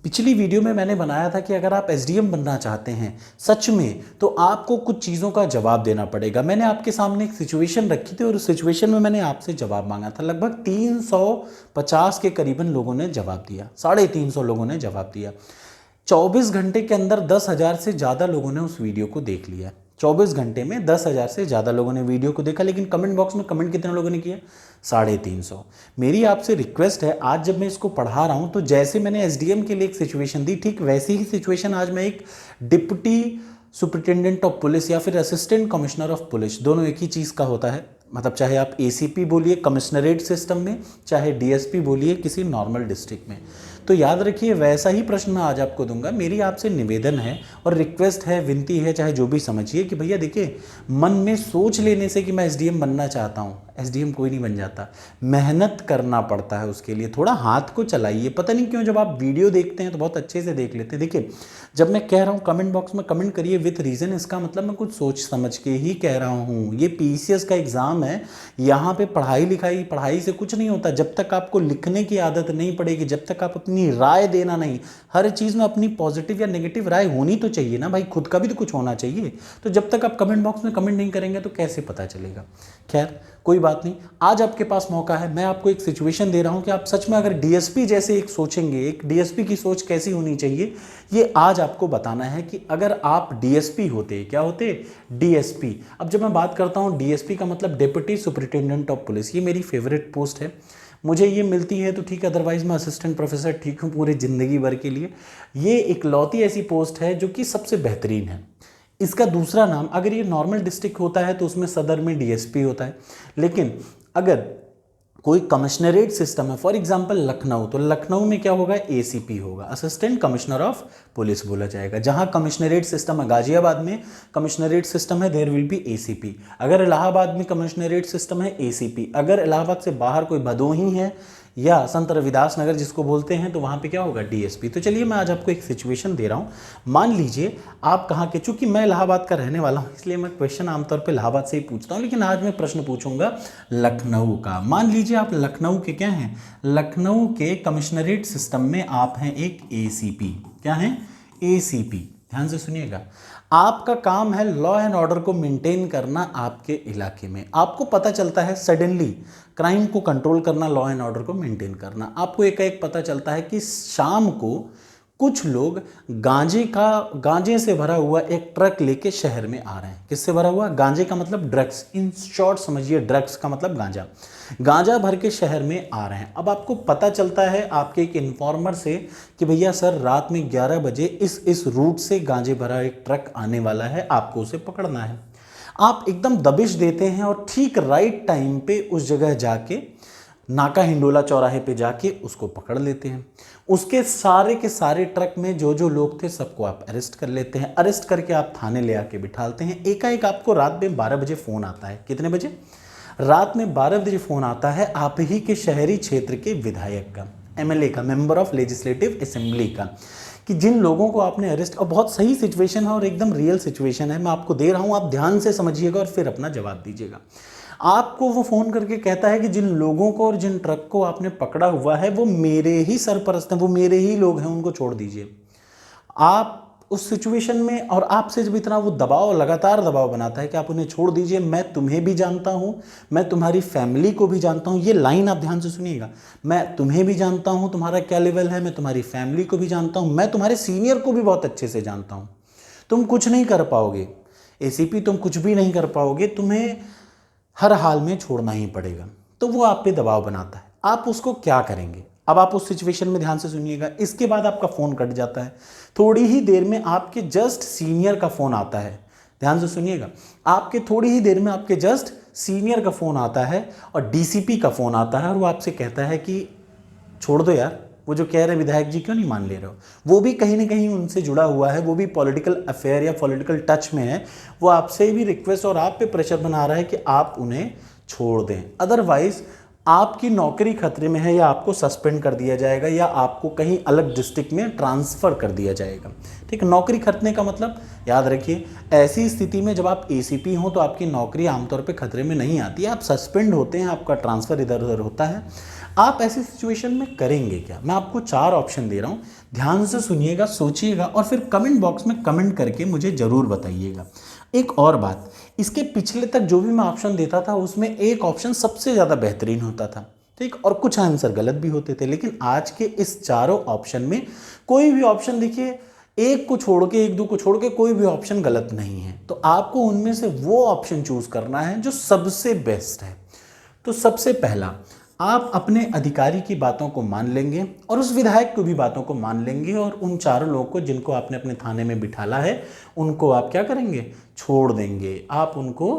पिछली वीडियो में मैंने बनाया था कि अगर आप एसडीएम बनना चाहते हैं सच में, तो आपको कुछ चीज़ों का जवाब देना पड़ेगा। मैंने आपके सामने एक सिचुएशन रखी थी और उस सिचुएशन में मैंने आपसे जवाब मांगा था। लगभग 350 के करीबन लोगों ने जवाब दिया, 350 लोगों ने जवाब दिया। 24 घंटे के अंदर 10,000 से ज़्यादा लोगों ने उस वीडियो को देख लिया। 24 घंटे में 10,000 से ज़्यादा लोगों ने वीडियो को देखा, लेकिन कमेंट बॉक्स में कमेंट कितने लोगों ने किया? 350। मेरी आपसे रिक्वेस्ट है, आज जब मैं इसको पढ़ा रहा हूँ तो जैसे मैंने एसडीएम के लिए एक सिचुएशन दी, ठीक वैसी ही सिचुएशन आज मैं एक डिप्टी सुपरिटेंडेंट ऑफ पुलिस या फिर असिस्टेंट कमिश्नर ऑफ पुलिस, दोनों एक ही चीज़ का होता है, मतलब चाहे आप एसीपी बोलिए कमिश्नरेट सिस्टम में, चाहे डीएसपी बोलिए किसी नॉर्मल डिस्ट्रिक्ट में। तो याद रखिए वैसा ही प्रश्न मैं आज आपको दूंगा। मेरी आपसे निवेदन है और रिक्वेस्ट है, विनती है, चाहे जो भी समझिए कि भैया देखिए, मन में सोच लेने से कि मैं एसडीएम बनना चाहता हूँ, एसडीएम कोई नहीं बन जाता। मेहनत करना पड़ता है उसके लिए, थोड़ा हाथ को चलाइए। पता नहीं क्यों जब आप वीडियो देखते हैं तो बहुत अच्छे से देख लेते हैं। देखिए जब मैं कह रहा हूँ कमेंट बॉक्स में कमेंट करिए विथ रीज़न, इसका मतलब मैं कुछ सोच समझ के ही कह रहा हूँ। ये पीसीएस का एग्ज़ाम है, यहाँ पे पढ़ाई से कुछ नहीं होता। जब तक आपको लिखने की आदत नहीं पड़ेगी, जब तक आप अपनी राय देना नहीं, हर चीज़ में अपनी पॉजिटिव या नेगेटिव राय होनी तो चाहिए ना भाई, खुद का भी तो कुछ होना चाहिए। तो जब तक आप कमेंट बॉक्स में कमेंट नहीं करेंगे तो कैसे पता चलेगा? खैर कोई बात नहीं, आज आपके पास मौका है। मैं आपको एक सिचुएशन दे रहा हूं कि आप सच में अगर डीएसपी जैसे एक सोचेंगे, एक डीएसपी की सोच कैसी होनी चाहिए, ये आज आपको बताना है कि अगर आप डीएसपी होते, क्या होते? डीएसपी। अब जब मैं बात करता हूं डीएसपी का मतलब डिप्टी सुपरिटेंडेंट ऑफ पुलिस, ये मेरी फेवरेट पोस्ट है, मुझे ये मिलती है तो ठीक है, अदरवाइज मैं असिस्टेंट प्रोफेसर ठीक हूँ पूरी ज़िंदगी भर के लिए। ये इकलौती ऐसी पोस्ट है जो कि सबसे बेहतरीन है। इसका दूसरा नाम, अगर ये नॉर्मल डिस्ट्रिक्ट होता है तो उसमें सदर में डीएसपी होता है, लेकिन अगर कोई कमिश्नरेट सिस्टम है, फॉर एग्जांपल लखनऊ, तो लखनऊ में क्या होगा? एसीपी होगा, असिस्टेंट कमिश्नर ऑफ पुलिस बोला जाएगा। जहां कमिश्नरेट सिस्टम है, गाजियाबाद में कमिश्नरेट सिस्टम है, देयर विल बी एसीपी। अगर इलाहाबाद में कमिश्नरेट सिस्टम है, एसीपी। अगर इलाहाबाद से बाहर कोई भदोही है या संत रविदास नगर जिसको बोलते हैं, तो वहाँ पे क्या होगा? डीएसपी। तो चलिए मैं आज आपको एक सिचुएशन दे रहा हूँ। मान लीजिए आप कहाँ के, चूंकि मैं इलाहाबाद का रहने वाला हूँ इसलिए मैं क्वेश्चन आमतौर पे इलाहाबाद से ही पूछता हूँ, लेकिन आज मैं प्रश्न पूछूंगा लखनऊ का। मान लीजिए आप लखनऊ के क्या हैं? लखनऊ के कमिश्नरेट सिस्टम में आप हैं एक एसीपी। क्या है? एसीपी। ध्यान से सुनिएगा, आपका काम है लॉ एंड ऑर्डर को मेंटेन करना आपके इलाके में। आपको पता चलता है सडनली क्राइम को कंट्रोल करना, लॉ एंड ऑर्डर को मेंटेन करना। आपको एकाएक पता चलता है कि शाम को कुछ लोग गांजे से भरा हुआ एक ट्रक लेके शहर में आ रहे हैं। किससे भरा हुआ? गांजे का मतलब ड्रग्स, इन शॉर्ट समझिए, ड्रग्स का मतलब गांजा। गांजा भर के शहर में आ रहे हैं। अब आपको पता चलता है आपके एक इन्फॉर्मर से कि भैया सर रात में 11 बजे इस रूट से गांजे भरा एक ट्रक आने वाला है, आपको उसे पकड़ना है। आप एकदम दबिश देते हैं और ठीक राइट टाइम पे उस जगह जाके नाका हिंडोला चौराहे पे जाके उसको पकड़ लेते हैं। उसके सारे के सारे ट्रक में जो जो लोग थे सबको आप अरेस्ट कर लेते हैं। अरेस्ट करके आप थाने ले आके बिठालते हैं। एकाएक आपको रात में 12 बजे फ़ोन आता है। कितने बजे? रात में 12 बजे फ़ोन आता है आप ही के शहरी क्षेत्र के विधायक का, एमएलए का, मेंबर ऑफ लेजिस्लेटिव असेंबली का, कि जिन लोगों को आपने अरेस्ट। और बहुत सही सिचुएशन है और एकदम रियल सिचुएशन है, मैं आपको दे रहा हूँ, आप ध्यान से समझिएगा और फिर अपना जवाब दीजिएगा। आपको वो फ़ोन करके कहता है कि जिन लोगों को और जिन ट्रक को आपने पकड़ा हुआ है वो मेरे ही सरपरस्त हैं, वो मेरे ही लोग हैं, उनको छोड़ दीजिए। आप उस सिचुएशन में, और आपसे जब इतना वो दबाव, लगातार दबाव बनाता है कि आप उन्हें छोड़ दीजिए, मैं तुम्हें भी जानता हूं, मैं तुम्हारी फैमिली को भी जानता हूं। ये लाइन आप ध्यान से सुनिएगा, मैं तुम्हें भी जानता हूं, तुम्हारा क्या लेवल है, मैं तुम्हारी फैमिली को भी जानता हूं, मैं तुम्हारे सीनियर को भी बहुत अच्छे से जानता हूं। तुम कुछ नहीं कर पाओगे एसीपी, तुम कुछ भी नहीं कर पाओगे, तुम्हें हर हाल में छोड़ना ही पड़ेगा। तो वो आप पे दबाव बनाता है। आप उसको क्या करेंगे? अब आप उस सिचुएशन में ध्यान से सुनिएगा। इसके बाद आपका फ़ोन कट जाता है। थोड़ी ही देर में आपके जस्ट सीनियर का फ़ोन आता है। ध्यान से सुनिएगा, आपके थोड़ी ही देर में आपके जस्ट सीनियर का फ़ोन आता है और डीसीपी का फ़ोन आता है और वो आपसे कहता है कि छोड़ दो यार, वो जो कह रहे विधायक जी क्यों नहीं मान ले रहे हो। वो भी कहीं ना कहीं उनसे जुड़ा हुआ है, वो भी पॉलिटिकल अफेयर या पॉलिटिकल टच में है। वो आपसे भी रिक्वेस्ट और आप पे प्रेशर बना रहा है कि आप उन्हें छोड़ दें, अदरवाइज आपकी नौकरी खतरे में है, या आपको सस्पेंड कर दिया जाएगा, या आपको कहीं अलग डिस्ट्रिक्ट में ट्रांसफ़र कर दिया जाएगा। ठीक है, नौकरी खतरे का मतलब याद रखिए, ऐसी स्थिति में जब आप एसीपी हों तो आपकी नौकरी आमतौर पे खतरे में नहीं आती है, आप सस्पेंड होते हैं, आपका ट्रांसफ़र इधर उधर होता है। आप ऐसी सिचुएशन में करेंगे क्या? मैं आपको 4 ऑप्शन दे रहा हूँ, ध्यान से सुनिएगा, सोचिएगा और फिर कमेंट बॉक्स में कमेंट करके मुझे ज़रूर बताइएगा। एक और बात, इसके पिछले तक जो भी मैं ऑप्शन देता था उसमें एक ऑप्शन सबसे ज़्यादा बेहतरीन होता था, ठीक, और कुछ आंसर गलत भी होते थे। लेकिन आज के इस चारों ऑप्शन में कोई भी ऑप्शन देखिए, एक को छोड़ के, एक दो को छोड़ के कोई भी ऑप्शन गलत नहीं है। तो आपको उनमें से वो ऑप्शन चूज करना है जो सबसे बेस्ट है। तो सबसे पहला, आप अपने अधिकारी की बातों को मान लेंगे और उस विधायक की भी बातों को मान लेंगे और उन चारों लोगों को जिनको आपने अपने थाने में बिठाला है उनको आप क्या करेंगे? छोड़ देंगे, आप उनको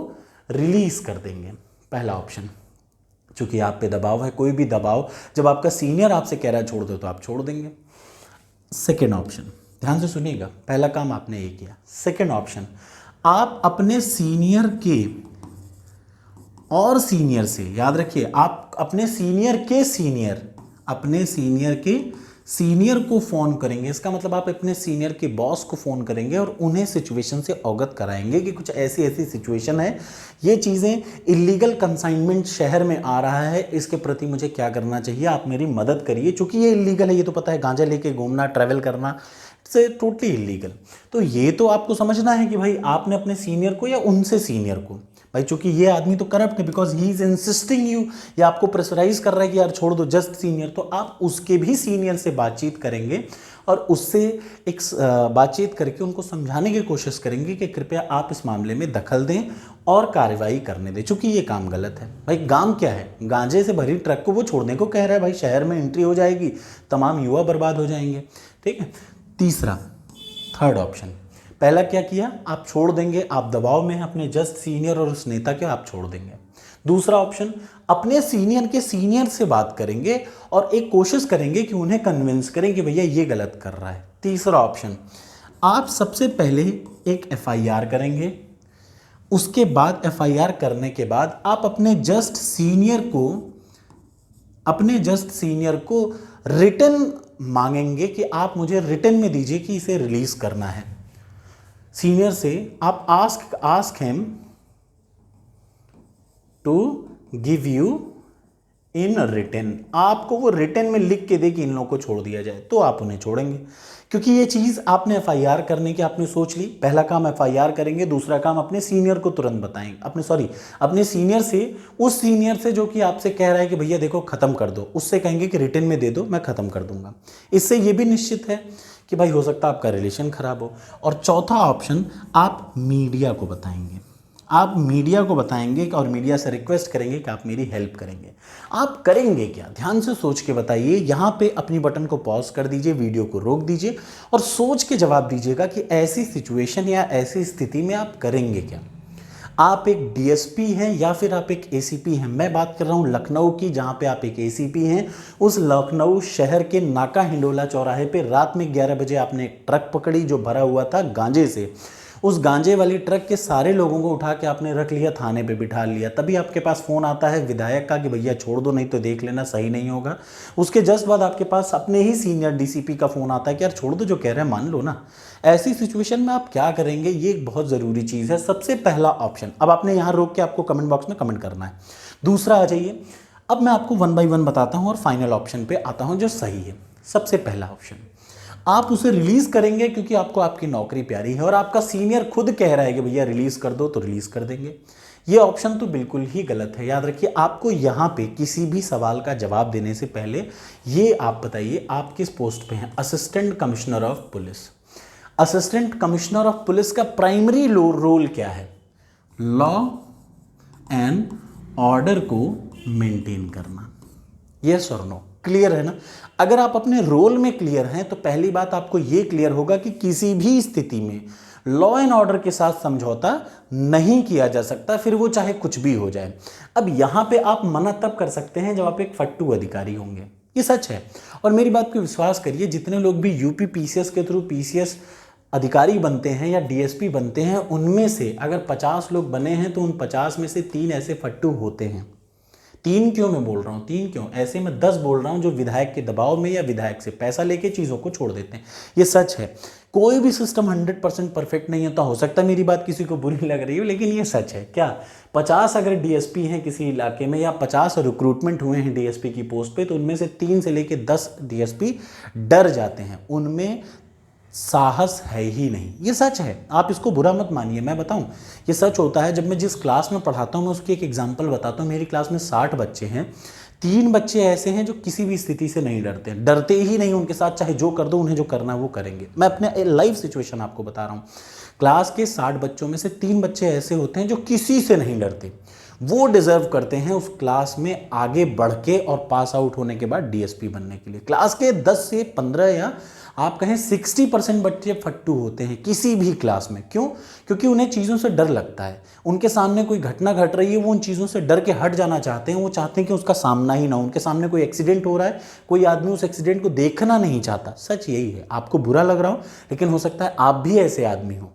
रिलीज कर देंगे। पहला ऑप्शन, चूंकि आप पे दबाव है, कोई भी दबाव, जब आपका सीनियर आपसे कह रहा है छोड़ दो तो आप छोड़ देंगे। सेकेंड ऑप्शन, ध्यान से सुनिएगा, पहला काम आपने ये किया। सेकेंड ऑप्शन, आप अपने सीनियर के और सीनियर से, याद रखिए, आप अपने सीनियर के सीनियर को फोन करेंगे। इसका मतलब आप अपने सीनियर के बॉस को फोन करेंगे और उन्हें सिचुएशन से अवगत कराएंगे कि कुछ ऐसी ऐसी सिचुएशन है, ये चीज़ें, इलीगल कंसाइनमेंट शहर में आ रहा है, इसके प्रति मुझे क्या करना चाहिए, आप मेरी मदद करिए। चूंकि ये इलीगल है, ये तो पता है, गांजा लेके घूमना, ट्रैवल करना, से टोटली इलीगल। तो ये तो आपको समझना है कि भाई आपने अपने सीनियर को या उनसे सीनियर को, भाई चूंकि ये आदमी तो करप्ट है, because he is insisting you, या आपको प्रेशराइज कर रहा है कि यार छोड़ दो, जस्ट सीनियर, तो आप उसके भी सीनियर से बातचीत करेंगे और उससे एक बातचीत करके उनको समझाने की कोशिश करेंगे कि कृपया आप इस मामले में दखल दें और कार्रवाई करने दें, चूंकि ये काम गलत है। भाई काम क्या है? गांजे से भरी ट्रक को वो छोड़ने को कह रहा है, भाई शहर में एंट्री हो जाएगी, तमाम युवा बर्बाद हो जाएंगे, ठीक है। तीसरा, थर्ड ऑप्शन, पहला क्या किया, आप छोड़ देंगे, आप दबाव में हैं अपने जस्ट सीनियर और उस नेता के, आप छोड़ देंगे। दूसरा ऑप्शन, अपने सीनियर के सीनियर से बात करेंगे और एक कोशिश करेंगे कि उन्हें कन्विंस करें कि भैया ये गलत कर रहा है। तीसरा ऑप्शन, आप सबसे पहले एक एफआईआर करेंगे, उसके बाद एफआईआर करने के बाद आप अपने जस्ट सीनियर को रिटन मांगेंगे कि आप मुझे रिटन में दीजिए कि इसे रिलीज करना है। सीनियर से आप ask him to give you in written, आपको वो रिटन में लिख के दे कि इन लोगों को छोड़ दिया जाए, तो आप उन्हें छोड़ेंगे। क्योंकि ये चीज आपने एफआईआर करने की आपने सोच ली, पहला काम एफआईआर करेंगे, दूसरा काम अपने सीनियर को तुरंत बताएंगे, अपने सीनियर से, उस सीनियर से जो कि आपसे कह रहा है कि भैया देखो खत्म कर दो, उससे कहेंगे कि रिटन में दे दो, मैं खत्म कर दूंगा। इससे ये भी निश्चित है कि भाई हो सकता है आपका रिलेशन खराब हो। और चौथा ऑप्शन, आप मीडिया को बताएंगे, और मीडिया से रिक्वेस्ट करेंगे कि आप मेरी हेल्प करेंगे। आप करेंगे क्या? ध्यान से सोच के बताइए। यहाँ पे अपनी बटन को पॉज कर दीजिए, वीडियो को रोक दीजिए और सोच के जवाब दीजिएगा कि ऐसी सिचुएशन या ऐसी स्थिति में आप करेंगे क्या। आप एक डीएसपी हैं या फिर आप एक एसीपी हैं। मैं बात कर रहा हूं लखनऊ की, जहां पे आप एक एसीपी हैं। उस लखनऊ शहर के नाका हिंडोला चौराहे पे रात में 11 बजे आपने एक ट्रक पकड़ी जो भरा हुआ था गांजे से। उस गांजे वाली ट्रक के सारे लोगों को उठा के आपने रख लिया, थाने पे बिठा लिया। तभी आपके पास फ़ोन आता है विधायक का कि भैया छोड़ दो, नहीं तो देख लेना, सही नहीं होगा। उसके जस्ट बाद आपके पास अपने ही सीनियर डीसीपी का फ़ोन आता है कि यार छोड़ दो, जो कह रहे हैं मान लो ना। ऐसी सिचुएशन में आप क्या करेंगे, ये एक बहुत ज़रूरी चीज़ है। सबसे पहला ऑप्शन, अब आपने यहाँ रोक के आपको कमेंट बॉक्स में कमेंट करना है। दूसरा आ जाइए, अब मैं आपको 1 बाय 1 बताता हूँ और फाइनल ऑप्शन पे आता हूँ जो सही है। सबसे पहला ऑप्शन, आप उसे रिलीज करेंगे क्योंकि आपको आपकी नौकरी प्यारी है और आपका सीनियर खुद कह रहा है कि भैया रिलीज कर दो, तो रिलीज कर देंगे। ये ऑप्शन तो बिल्कुल ही गलत है। याद रखिए, आपको यहाँ पे किसी भी सवाल का जवाब देने से पहले ये आप बताइए आप किस पोस्ट पे हैं। Assistant commissioner of police. Assistant commissioner of police का प्राइमरी रोल क्या है? लॉ एंड ऑर्डर को मेंटेन करना। यस और नो, क्लियर है ना? अगर आप अपने रोल में क्लियर हैं तो पहली बात आपको यह क्लियर होगा कि किसी भी स्थिति में लॉ एंड ऑर्डर के साथ समझौता नहीं किया जा सकता, फिर वो चाहे कुछ भी हो जाए। अब यहां पे आप मना तब कर सकते हैं जब आप एक फट्टू अधिकारी होंगे, ये सच है। और मेरी बात को विश्वास करिए, जितने लोग भी यूपी पीसीएस के थ्रू पीसीएस अधिकारी बनते हैं या डीएसपी बनते हैं, उनमें से अगर 50 लोग बने हैं तो उन 50 में से 3 ऐसे फट्टू होते हैं। 3 क्यों मैं बोल रहा हूँ, 3 क्यों, ऐसे मैं 10 बोल रहा हूँ जो विधायक के दबाव में या विधायक से पैसा लेके चीज़ों को छोड़ देते हैं। ये सच है। कोई भी सिस्टम 100% परफेक्ट नहीं है, तो हो सकता है मेरी बात किसी को बुरी लग रही हो, लेकिन ये सच है। क्या 50 अगर डीएसपी हैं किसी इलाके में, या 50 रिक्रूटमेंट हुए हैं डीएसपी की पोस्ट पे, तो उनमें से 3 से लेके 10 डीएसपी डर जाते हैं, उनमें साहस है ही नहीं। ये सच है, आप इसको बुरा मत मानिए। मैं बताऊं, ये सच होता है। जब मैं जिस क्लास में पढ़ाता हूं मैं उसकी एक एग्जांपल बताता हूं। मेरी क्लास में 60 बच्चे हैं, 3 बच्चे ऐसे हैं जो किसी भी स्थिति से नहीं डरते, डरते ही नहीं। उनके साथ चाहे जो कर दो, उन्हें जो करना है वो करेंगे। मैं अपने लाइव सिचुएशन आपको बता रहा हूँ। क्लास के 60 बच्चों में से 3 बच्चे ऐसे होते हैं जो किसी से नहीं डरते। वो डिजर्व करते हैं उस क्लास में आगे बढ़ के और पास आउट होने के बाद डीएसपी बनने के लिए। क्लास के 10 से 15 या आप कहें 60% बच्चे फट्टू होते हैं किसी भी क्लास में। क्यों? क्योंकि उन्हें चीज़ों से डर लगता है। उनके सामने कोई घटना घट रही है, वो उन चीज़ों से डर के हट जाना चाहते हैं। वो चाहते हैं कि उसका सामना ही ना हो। उनके सामने कोई एक्सीडेंट हो रहा है, कोई आदमी उस एक्सीडेंट को देखना नहीं चाहता। सच यही है। आपको बुरा लग रहा हो, लेकिन हो सकता है आप भी ऐसे आदमी हो।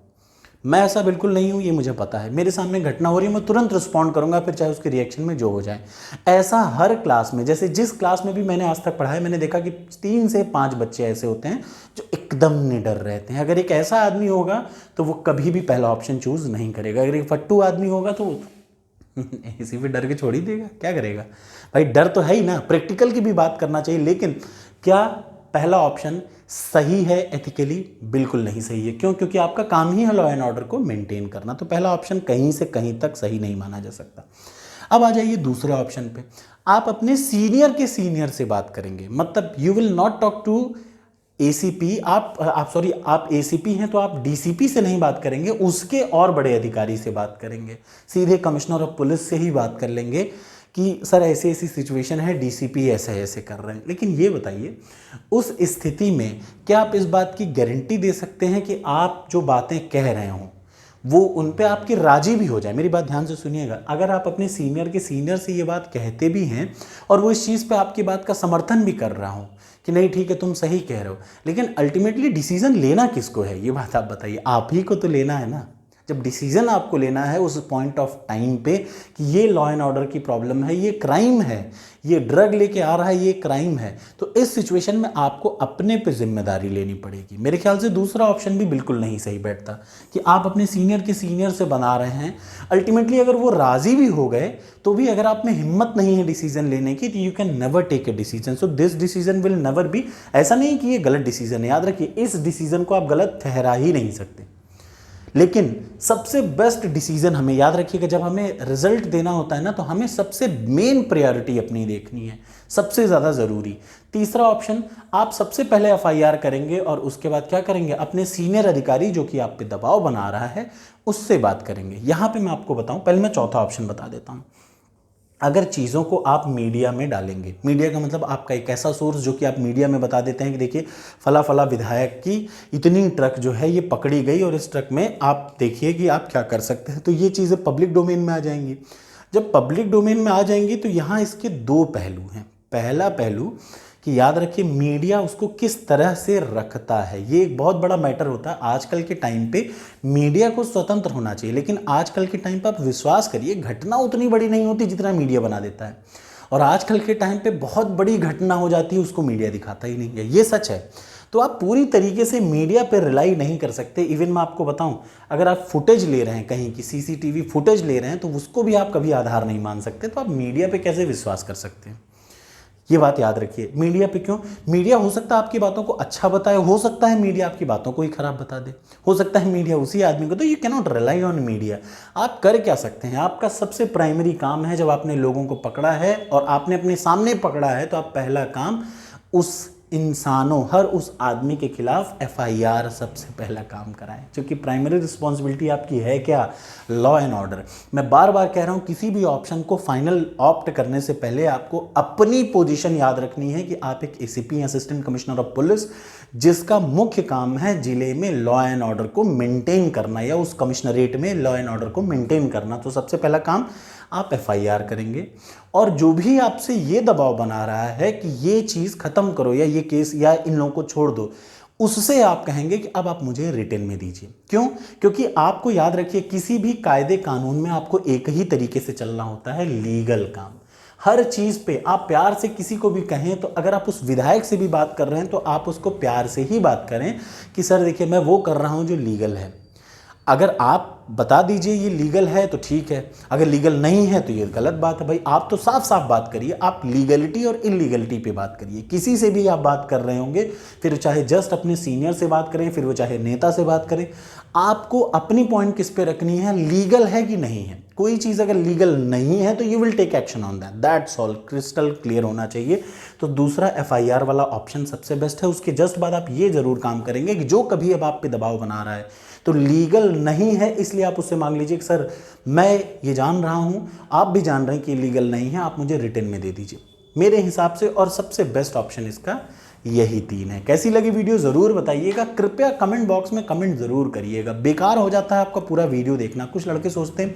मैं ऐसा बिल्कुल नहीं हूँ, ये मुझे पता है। मेरे सामने घटना हो रही है, मैं तुरंत रिस्पॉन्ड करूंगा, फिर चाहे उसके रिएक्शन में जो हो जाए। ऐसा हर क्लास में, जैसे जिस क्लास में भी मैंने आज तक पढ़ा है, मैंने देखा कि 3 से 5 बच्चे ऐसे होते हैं जो एकदम निडर रहते हैं। अगर एक ऐसा आदमी होगा तो वो कभी भी पहला ऑप्शन चूज नहीं करेगा। अगर एक फट्टू आदमी होगा तो इसी पे डर के छोड़ ही देगा। क्या करेगा भाई, डर तो है ही ना। प्रैक्टिकल की भी बात करना चाहिए, लेकिन क्या पहला ऑप्शन सही है एथिकली? बिल्कुल नहीं सही है। क्यों? क्योंकि आपका काम ही है लॉ एंड ऑर्डर को मेंटेन करना। तो पहला ऑप्शन कहीं से कहीं तक सही नहीं माना जा सकता। अब आ जाइए दूसरे ऑप्शन पे। आप अपने सीनियर के सीनियर से बात करेंगे, मतलब you will not talk to ACP. आप एसीपी हैं तो आप डीसीपी से नहीं बात करेंगे, उसके और बड़े अधिकारी से बात करेंगे। सीधे कमिश्नर ऑफ पुलिस से ही बात कर लेंगे कि सर ऐसी ऐसी सिचुएशन है, डीसीपी ऐसे ऐसे कर रहे हैं। लेकिन ये बताइए, उस स्थिति में क्या आप इस बात की गारंटी दे सकते हैं कि आप जो बातें कह रहे हों वो उन पे आपकी राजी भी हो जाए? मेरी बात ध्यान से सुनिएगा। अगर आप अपने सीनियर के सीनियर से ये बात कहते भी हैं और वो इस चीज़ पे आपकी बात का समर्थन भी कर रहा हो कि नहीं ठीक है तुम सही कह रहे हो, लेकिन अल्टीमेटली डिसीजन लेना किसको है, ये बात आप बताइए। आप ही को तो लेना है ना। जब डिसीजन आपको लेना है उस पॉइंट ऑफ टाइम पे कि ये लॉ एंड ऑर्डर की प्रॉब्लम है, ये क्राइम है, ये ड्रग लेके आ रहा है, ये क्राइम है, तो इस सिचुएशन में आपको अपने पे जिम्मेदारी लेनी पड़ेगी। मेरे ख्याल से दूसरा ऑप्शन भी बिल्कुल नहीं सही बैठता कि आप अपने सीनियर के सीनियर से बना रहे हैं। अल्टीमेटली अगर वो राजी भी हो गए तो भी अगर आप में हिम्मत नहीं है डिसीजन लेने की, तो you can never take a decision. So this decision will never be. ऐसा नहीं कि ये गलत डिसीजन है, याद रखिए इस डिसीजन को आप गलत ठहरा ही नहीं सकते। लेकिन सबसे बेस्ट डिसीजन हमें याद रखिएगा, जब हमें रिजल्ट देना होता है ना, तो हमें सबसे मेन प्रायोरिटी अपनी देखनी है, सबसे ज़्यादा ज़रूरी। तीसरा ऑप्शन, आप सबसे पहले एफआईआर करेंगे और उसके बाद क्या करेंगे, अपने सीनियर अधिकारी जो कि आप पे दबाव बना रहा है उससे बात करेंगे। यहाँ पे मैं आपको बताऊँ, पहले मैं चौथा ऑप्शन बता देता हूँ। अगर चीज़ों को आप मीडिया में डालेंगे, मीडिया का मतलब आपका एक ऐसा सोर्स जो कि आप मीडिया में बता देते हैं कि देखिए फला फला विधायक की इतनी ट्रक जो है ये पकड़ी गई और इस ट्रक में आप देखिए कि आप क्या कर सकते हैं, तो ये चीज़ें पब्लिक डोमेन में आ जाएंगी। जब पब्लिक डोमेन में आ जाएंगी तो यहाँ इसके 2 पहलू हैं। पहला पहलू कि याद रखिए मीडिया उसको किस तरह से रखता है, ये एक बहुत बड़ा मैटर होता है। आजकल के टाइम पे मीडिया को स्वतंत्र होना चाहिए, लेकिन आजकल के टाइम पे आप विश्वास करिए घटना उतनी बड़ी नहीं होती जितना मीडिया बना देता है, और आजकल के टाइम पे बहुत बड़ी घटना हो जाती है उसको मीडिया दिखाता ही नहीं है, ये सच है। तो आप पूरी तरीके से मीडिया पर रिलाई नहीं कर सकते। इवन मैं आपको बताऊं, अगर आप फुटेज ले रहे हैं कहीं की, सीसीटीवी फुटेज ले रहे हैं, तो उसको भी आप कभी आधार नहीं मान सकते। तो आप मीडिया पे कैसे विश्वास कर सकते हैं, ये बात याद रखिए। मीडिया पे क्यों? मीडिया हो सकता है आपकी बातों को अच्छा बताए, हो सकता है मीडिया आपकी बातों को ही खराब बता दे, हो सकता है मीडिया उसी आदमी को। तो you can not rely on media. आप कर क्या सकते हैं, आपका सबसे प्राइमरी काम है, जब आपने लोगों को पकड़ा है और आपने अपने सामने पकड़ा है, तो आप पहला काम उस इंसानों, हर उस आदमी के खिलाफ एफआईआर सबसे पहला काम कराएं, क्योंकि प्राइमरी रिस्पॉन्सिबिलिटी आपकी है क्या, लॉ एंड ऑर्डर। मैं बार बार कह रहा हूं, किसी भी ऑप्शन को फाइनल ऑप्ट करने से पहले आपको अपनी पोजीशन याद रखनी है कि आप एक ACP, assistant commissioner of police, जिसका मुख्य काम है जिले में लॉ एंड ऑर्डर को मेंटेन करना या उस कमिश्नरेट में लॉ एंड ऑर्डर को मेंटेन करना। तो सबसे पहला काम आप एफआईआर करेंगे, और जो भी आपसे ये दबाव बना रहा है कि ये चीज़ खत्म करो या ये केस या इन लोगों को छोड़ दो, उससे आप कहेंगे कि अब आप मुझे रिटन में दीजिए। क्यों? क्योंकि आपको याद रखिए, किसी भी कायदे कानून में आपको एक ही तरीके से चलना होता है, लीगल काम। हर चीज़ पे आप प्यार से किसी को भी कहें तो अगर आप उस विधायक से भी बात कर रहे हैं तो आप उसको प्यार से ही बात करें कि सर देखिए मैं वो कर रहा हूँ जो लीगल है। अगर आप बता दीजिए ये लीगल है तो ठीक है, अगर लीगल नहीं है तो ये गलत बात है। भाई आप तो साफ साफ बात करिए, आप लीगलिटी और इलीगलिटी पे बात करिए। किसी से भी आप बात कर रहे होंगे, फिर चाहे जस्ट अपने सीनियर से बात करें, फिर वो चाहे नेता से बात करें, आपको अपनी पॉइंट किस पे रखनी है, लीगल है कि नहीं है। कोई चीज़ अगर लीगल नहीं है तो you will take action on that, that's all. Crystal clear होना चाहिए। तो दूसरा FIR वाला ऑप्शन सबसे बेस्ट है। उसके जस्ट बाद आप ये जरूर काम करेंगे कि जो कभी अब आप पे दबाव बना रहा है तो लीगल नहीं है, इसलिए आप उससे मांग लीजिए कि सर मैं ये जान रहा हूँ, आप भी जान रहे हैं कि लीगल नहीं है, आप मुझे रिटर्न में दे दीजिए मेरे हिसाब से। और सबसे बेस्ट ऑप्शन इसका यही 3 है। कैसी लगी वीडियो ज़रूर बताइएगा, कृपया कमेंट बॉक्स में कमेंट ज़रूर करिएगा। बेकार हो जाता है आपका पूरा वीडियो देखना। कुछ लड़के सोचते हैं,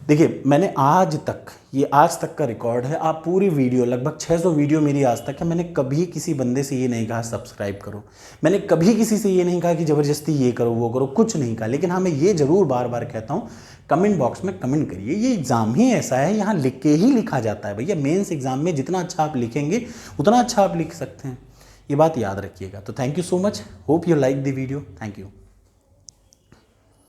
देखिए मैंने आज तक का रिकॉर्ड है, आप पूरी वीडियो लगभग 600 वीडियो मेरी आज तक है, मैंने कभी किसी बंदे से ये नहीं कहा सब्सक्राइब करो, मैंने कभी किसी से ये नहीं कहा कि ज़बरदस्ती ये करो वो करो, कुछ नहीं कहा। लेकिन हाँ मैं ये ज़रूर बार बार कहता हूँ, कमेंट बॉक्स में कमेंट करिए। ये एग्ज़ाम ही ऐसा है, यहाँ लिख के ही लिखा जाता है भैया। मेंस एग्ज़ाम में जितना अच्छा आप लिखेंगे उतना अच्छा आप लिख सकते हैं, ये बात याद रखिएगा। तो thank you so much, hope you like the video, thank you.